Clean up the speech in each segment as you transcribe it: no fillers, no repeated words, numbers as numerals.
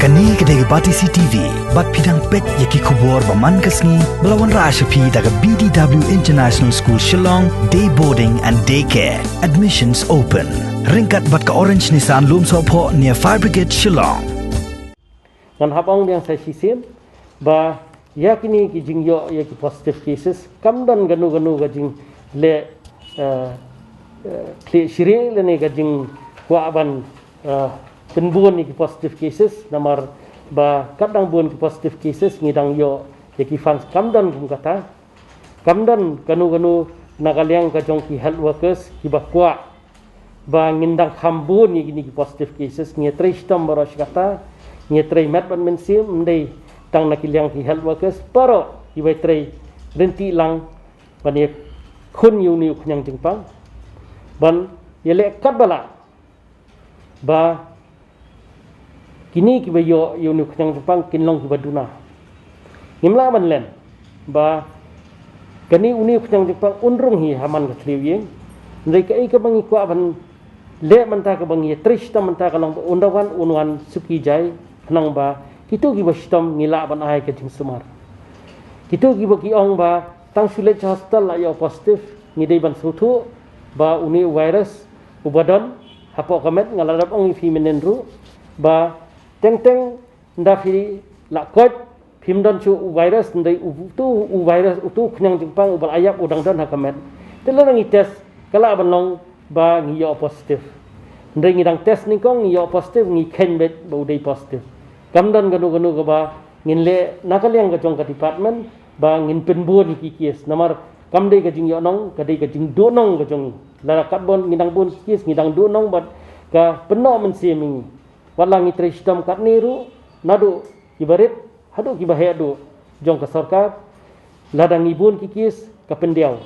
Kani kedai bati CTV, bat pidang pet yaki kubur baman kasni melawan Rashapi daga BDW International School Shillong, day boarding and daycare. Admissions open. Ringkat bat ke Orange Nissan Lum Sopo near Fire Brigade Shillong. Dan habang yang saya sisim, ba yakini kijing yo yaki positive cases, kamdan ganu gajing le shiri le ne gajing kuaban penbuan ni positive cases namar ba kadang buan positive cases ngidang yo yaki fans kamdan kum kata kamdan ganu nagaliang kajong ki health workers ki bakwa ba ngindang hambun ni positive cases ngi tristam baros kata ngi tray mat ban mensim ndai tang nakiliang ki health workers paro ki bai tray renti lang bani khun yu ni khnyang jingpang ban yele kat bala ba kini ki bayo yunu khnyang Jepang kinlong ki baduna nimla ban len ba kani uni khnyang Jepang unrung hi haman ka triwing ndai kai ka bangi kwa ban le manta ka bangi trista manta ka long undawan unwan suki jai nang ba kitu ki bastom ngila ban ai ka jing sumar kitu ki baki ong ba tang sulet hospital la yo positive ngidai ban sutu ba uni virus ubadon hapo kamet ngaladap ong feminin ru ba teng ndafi la kot phimdan chu virus ndai utu virus utu khnyang jingpang ubal ayap udang dan hakamet telang ngi test kala banlong ba ngi yo positive ndai ngi dang test ni kong ngi yo positive ngi khenbet ba udai positive kamdan ganu ka ba ngin le nakaliang ka jong ka department ba ngin penbuan ki kies namar kamdai ka jing yo nong kadai ka jing do nong ka jong la katbon ngidang bun kies ngidang do nong bat ka penno mensiemi walang itristam kat niru nadu ibarit hadu kibahadu jong ka sarkar ladang ibun kikis ka pendiau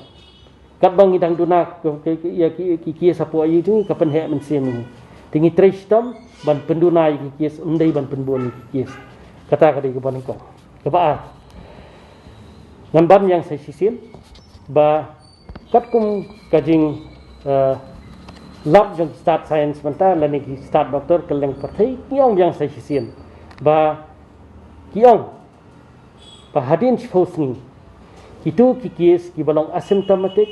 kat bang idang duna ya kikis sapu ayi tu ka penhe mensim tingi tristam ban penduna kikis undai ban penbun kikis kata kadi ke ban ko kebaa ngan ban yang saya sisin ba kat kum kajing lab jong start science menta lani ki start doktor keleng perthai kiong yang sai sien ba kiong ba hadin chfosni kitu kikis ki balong asymptomatic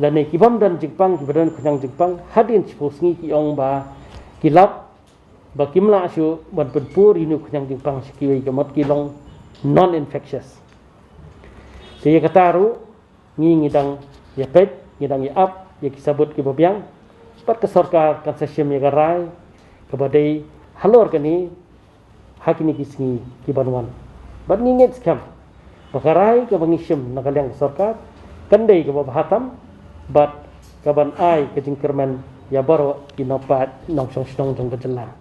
lani ki bam dan jingpang ki badan khnyang jingpang hadin chfosni kiong ba kilap ba kimla shu ban penpur inu khnyang jingpang sikiwei kamot kilong non infectious saya kataru ngidang ya pet ngidang ya up ya kisabut ki babyang pat ke sarkar kan sesiam ya garai kepada halor kani hakini kisni ki banwan bat ninget skam bakarai ke bangisim nakaliang sarkar kandai ke bahatam bat kaban ai ke jingkerman ya baro kinopat nong song jong ke jelah